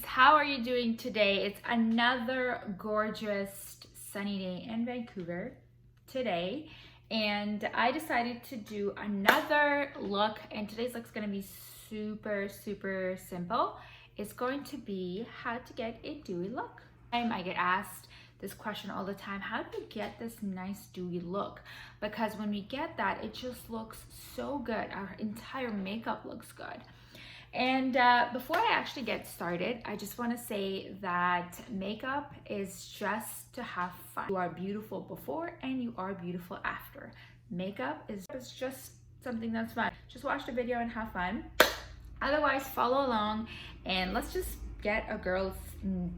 how are you doing today? It's another gorgeous sunny day in Vancouver today, and I decided to do another look, and today's look is going to be super simple. It's going to be how to get a dewy look. I get asked this question all the time: how do you get this nice dewy look? Because when we get that, it just looks so good. Our entire makeup looks good. And before I actually get started, I just want to say that makeup is just to have fun. You are beautiful before and you are beautiful after. Makeup is just something that's fun. Just watch the video and have fun. Otherwise, follow along and let's just get a girl's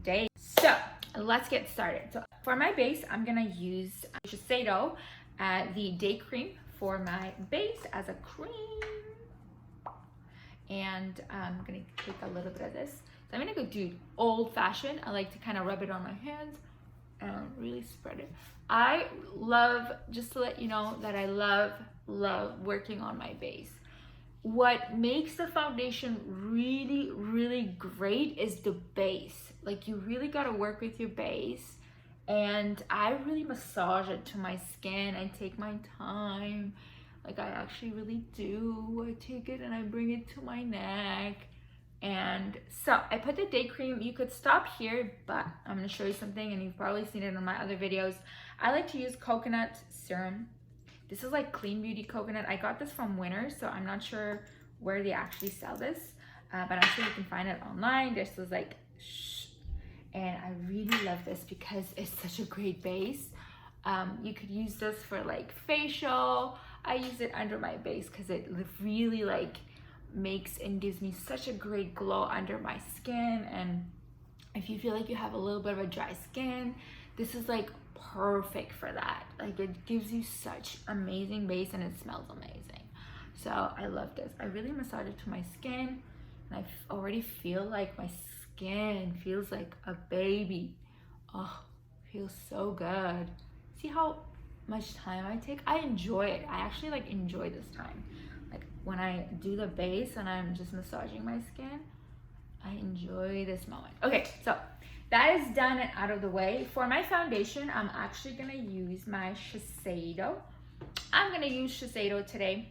day. So let's get started. So for my base, I'm gonna use Shiseido, the day cream for my base as a cream. And I'm gonna take a little bit of this. So I'm gonna go do old fashioned. I like to kind of rub it on my hands and really spread it. I love, just to let you know, that I love working on my base. What makes the foundation really great is the base. Like, you really gotta work with your base. And I really massage it to my skin. I take my time. Like, I actually really do. I take it and I bring it to my neck. And so I put the day cream. You could stop here, but I'm gonna show you something, and you've probably seen it in my other videos. I like to use coconut serum. This is like Clean Beauty coconut. I got this from Winners, so I'm not sure where they actually sell this, but I'm sure you can find it online. This is like, and I really love this because it's such a great base. You could use this for like facial. I use it under my base because it really like makes and gives me such a great glow under my skin. And if you feel like you have a little bit of a dry skin, this is like perfect for that. Like, it gives you such amazing base and it smells amazing. So I love this. I really massage it to my skin, and I already feel like my skin feels like a baby. Oh, feels so good. See how much time I take? I enjoy it. I actually like enjoy this time. Like, when I do the base and I'm just massaging my skin, I enjoy this moment. Okay, so that is done and out of the way. For my foundation, I'm actually gonna use my Shiseido. I'm gonna use Shiseido today.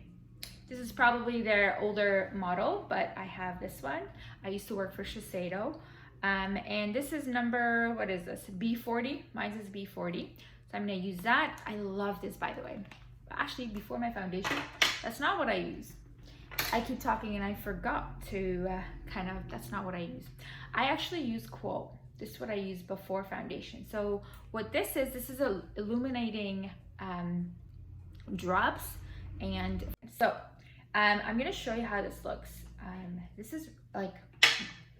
This is probably their older model, but I have this one. I used to work for Shiseido. And this is number, what is this? B40, mine is B40. So I'm gonna use that. I love this, by the way. Actually, before my foundation, that's not what I use. I keep talking and I forgot to that's not what I use. I actually use Quo. This is what I use before foundation. So what this is a illuminating drops. And so I'm gonna show you how this looks. This is like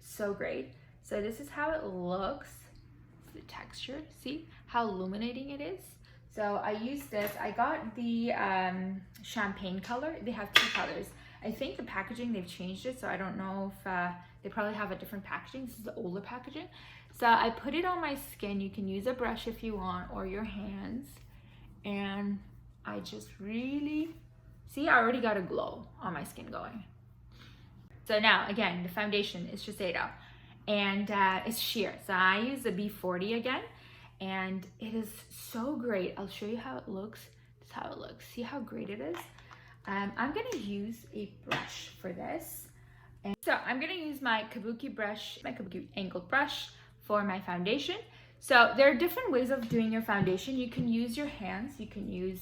so great. So this is how it looks. The texture, see how illuminating it is. So I use this. I got the champagne color. They have two colors. I think the packaging, they've changed it, so I don't know if they probably have a different packaging. This is the older packaging. So I put it on my skin. You can use a brush if you want, or your hands, and I just really see, I already got a glow on my skin going. So now, again, the foundation is Shiseido, and it's sheer. So I use the B40 again, and it is so great. I'll show you how it looks. This is how it looks. See how great it is? I'm gonna use a brush for this. And so I'm gonna use my Kabuki brush, my Kabuki angled brush for my foundation. So there are different ways of doing your foundation. You can use your hands, you can use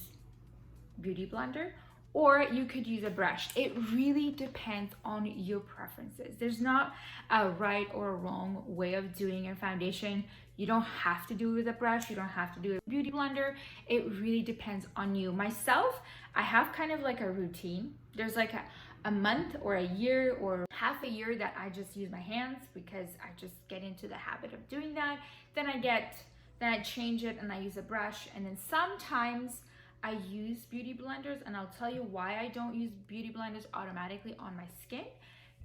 Beauty Blender, or you could use a brush. It really depends on your preferences. There's not a right or a wrong way of doing your foundation. You don't have to do it with a brush. You don't have to do it with a Beauty Blender. It really depends on you. Myself, I have kind of like a routine. There's like a month or a year or half a year that I just use my hands because I just get into the habit of doing that. Then I change it and I use a brush. And then sometimes I use beauty blenders, and I'll tell you why I don't use beauty blenders automatically on my skin,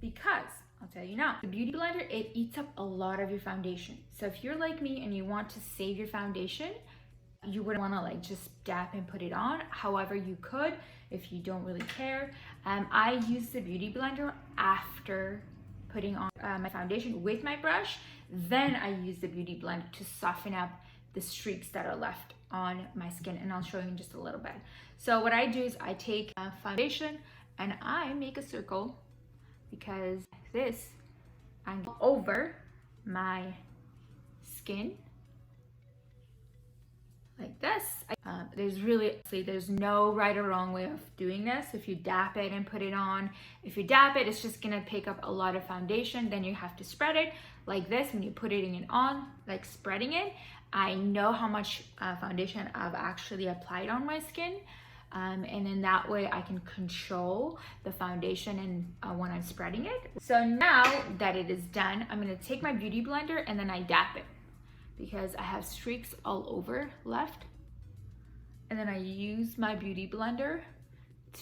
because I'll tell you now, the beauty blender, it eats up a lot of your foundation. So if you're like me and you want to save your foundation, you wouldn't want to like just dab and put it on. However, you could if you don't really care. I use the beauty blender after putting on my foundation with my brush. Then I use the Beauty Blender to soften up the streaks that are left on my skin, and I'll show you in just a little bit. So what I do is I take a foundation and I make a circle, because this I go over my skin like this. There's no right or wrong way of doing this. If you dap it and put it on, if you dap it, it's just gonna take up a lot of foundation. Then you have to spread it like this. When you put it on, like spreading it, I know how much foundation I've actually applied on my skin. And then that way I can control the foundation and when I'm spreading it. So now that it is done, I'm gonna take my Beauty Blender and then I dap it, because I have streaks all over left. And then I use my Beauty Blender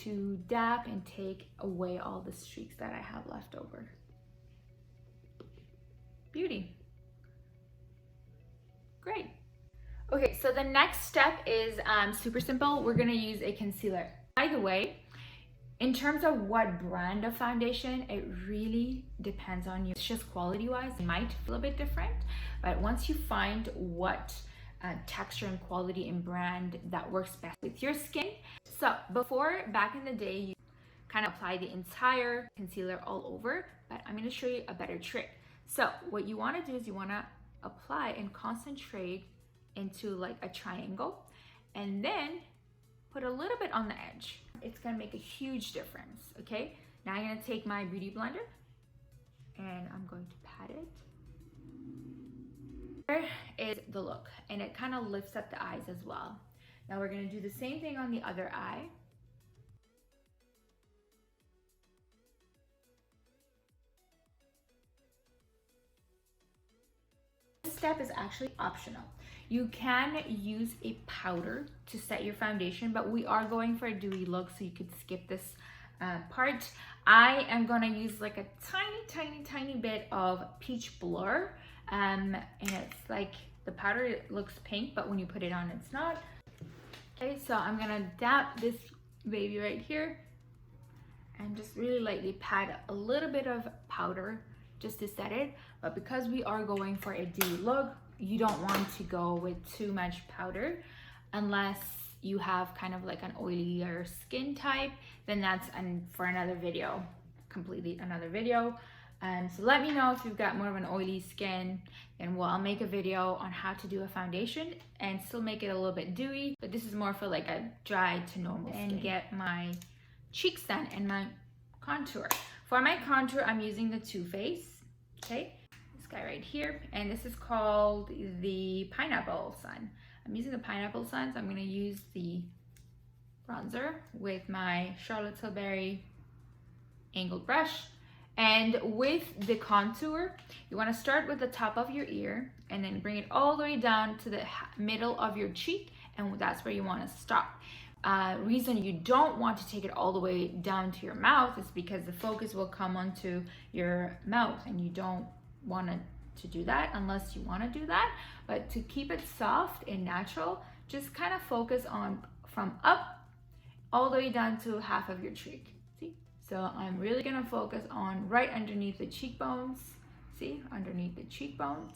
to dap and take away all the streaks that I have left over. Beauty. Great. Okay, so the next step is super simple. We're gonna use a concealer. By the way, in terms of what brand of foundation, it really depends on you. It's just quality-wise, it might feel a bit different, but once you find what texture and quality and brand that works best with your skin. So before, back in the day, you kind of apply the entire concealer all over, but I'm gonna show you a better trick. So what you wanna do is you wanna apply and concentrate into like a triangle, and then put a little bit on the edge. It's gonna make a huge difference, okay? Now I'm gonna take my Beauty Blender and I'm going to pat it. Here is the look, and it kind of lifts up the eyes as well. Now we're gonna do the same thing on the other eye. This step is actually optional. You can use a powder to set your foundation, but we are going for a dewy look, so you could skip this part. I am gonna use like a tiny bit of Peach Blur, and it's like the powder looks pink, but when you put it on, it's not. Okay, so I'm gonna dab this baby right here and just really lightly pat a little bit of powder just to set it. But because we are going for a dewy look, you don't want to go with too much powder unless you have kind of like an oilier skin type. Then that's for another video, completely another video. So let me know if you've got more of an oily skin, and I'll make a video on how to do a foundation and still make it a little bit dewy, but this is more for like a dry to normal skin. And get my cheeks done and my contour. For my contour, I'm using the Too Faced, okay? This guy right here, and this is called the Pineapple Sun. I'm using the Pineapple Sun, so I'm gonna use the bronzer with my Charlotte Tilbury angled brush. And with the contour, you want to start with the top of your ear and then bring it all the way down to the middle of your cheek, and that's where you want to stop. Reason you don't want to take it all the way down to your mouth is because the focus will come onto your mouth, and you don't want to do that unless you want to do that. But to keep it soft and natural, just kind of focus on from up all the way down to half of your cheek. So I'm really gonna focus on right underneath the cheekbones. See, underneath the cheekbones,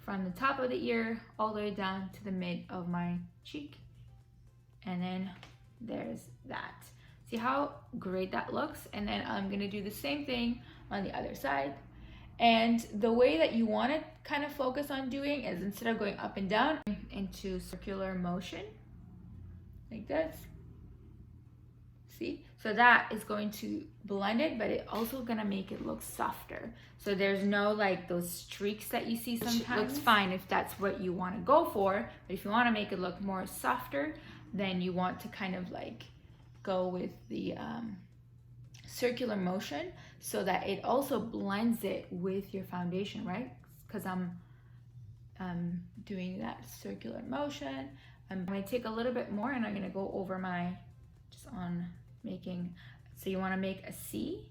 from the top of the ear all the way down to the mid of my cheek. And then there's that. See how great that looks? And then I'm gonna do the same thing on the other side. And the way that you wanna kind of focus on doing is, instead of going up and down, into circular motion, like this. See? So that is going to blend it, but it's also gonna make it look softer. So there's no like those streaks that you see sometimes. It looks fine if that's what you wanna go for, but if you wanna make it look more softer, then you want to kind of like go with the circular motion, so that it also blends it with your foundation, right? Because I'm doing that circular motion. I'm gonna take a little bit more, and I'm gonna go over my, just on making, so you want to make a C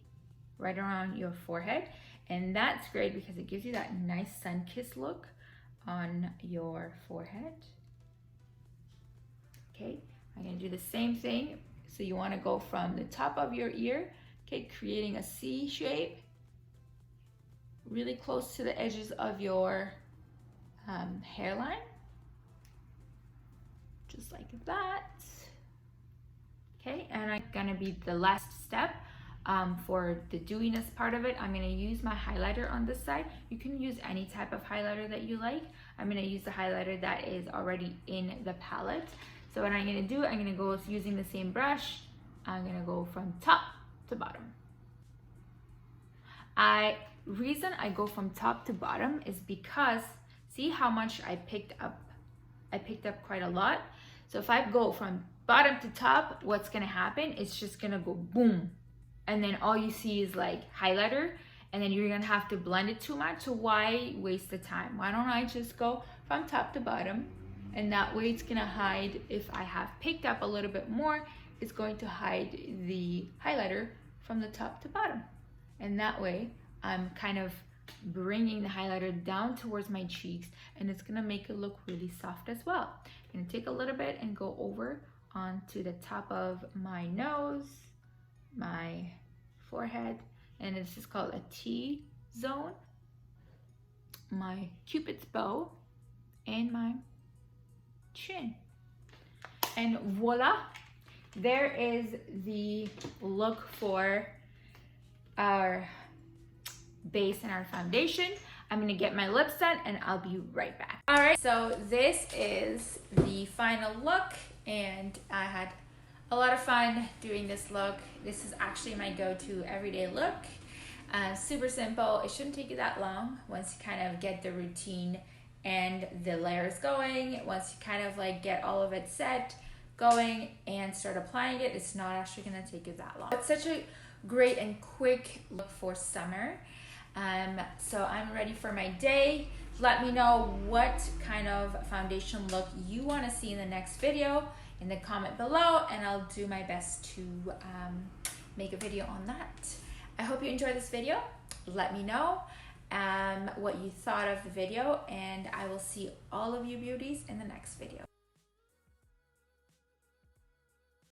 right around your forehead, and that's great because it gives you that nice sun-kissed look on your forehead. Okay, I'm gonna do the same thing. So you want to go from the top of your ear, okay, creating a C shape, really close to the edges of your hairline, just like that. Okay, and I'm gonna be the last step for the dewiness part of it. I'm gonna use my highlighter on this side. You can use any type of highlighter that you like. I'm gonna use the highlighter that is already in the palette. So what I'm gonna do, I'm gonna go using the same brush. I'm gonna go from top to bottom. Reason I go from top to bottom is because see how much I picked up? I picked up quite a lot. So if I go from bottom to top, what's gonna happen? It's just gonna go boom. And then all you see is like highlighter, and then you're gonna have to blend it too much. So why waste the time? Why don't I just go from top to bottom? And that way it's gonna hide, if I have picked up a little bit more, it's going to hide the highlighter from the top to bottom. And that way I'm kind of bringing the highlighter down towards my cheeks, and it's gonna make it look really soft as well. I'm gonna take a little bit and go over onto the top of my nose, my forehead, and this is called a T-zone, my Cupid's bow, and my chin. And voila, there is the look for our base and our foundation. I'm gonna get my lips done and I'll be right back. All right, so this is the final look, and I had a lot of fun doing this look. This is actually my go-to everyday look. Super simple. It shouldn't take you that long once you kind of get the routine and the layers going. Once you kind of like get all of it set, going, and start applying it, it's not actually gonna take you that long. It's such a great and quick look for summer. So I'm ready for my day. Let me know what kind of foundation look you want to see in the next video in the comment below, and I'll do my best to make a video on that. I hope you enjoyed this video. Let me know what you thought of the video, and I will see all of you beauties in the next video.